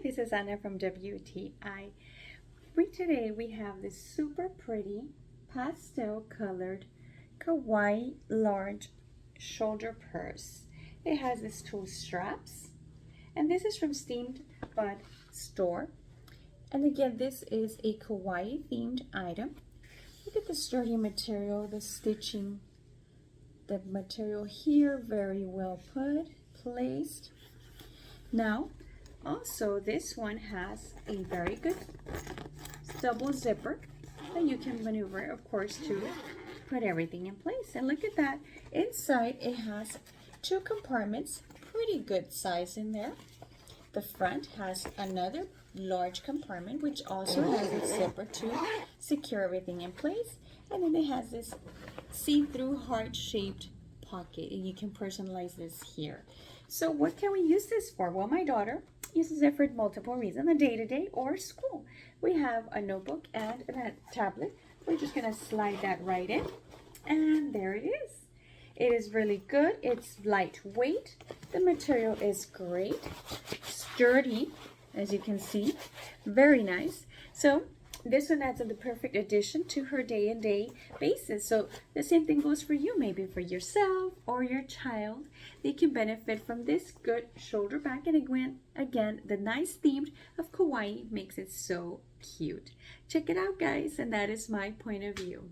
this is Anna from WTI. Today we have this super pretty pastel colored kawaii large shoulder purse. It has these two straps, and this is from SteamedBun store. And again, this is a kawaii themed item. Look at the sturdy material, the stitching, the material here, very well placed. Now, also this one has a very good double zipper that you can maneuver, of course, to put everything in place. And look at that. Inside it has two compartments, pretty good size in there. The front has another large compartment which also has a zipper to secure everything in place. And then it has this see-through heart-shaped pocket, and you can personalize this here. So what can we use this for? Well, my daughter uses it for multiple reasons, the day-to-day or school. We have a notebook and a tablet. We're just gonna slide that right in, and there it is. It is really good. It's lightweight. The material is great, sturdy, as you can see, very nice. So this one adds the perfect addition to her day-to-day basis. So the same thing goes for you, maybe for yourself or your child. They can benefit from this good shoulder bag. And again, the nice theme of kawaii makes it so cute. Check it out, guys, and that is my point of view.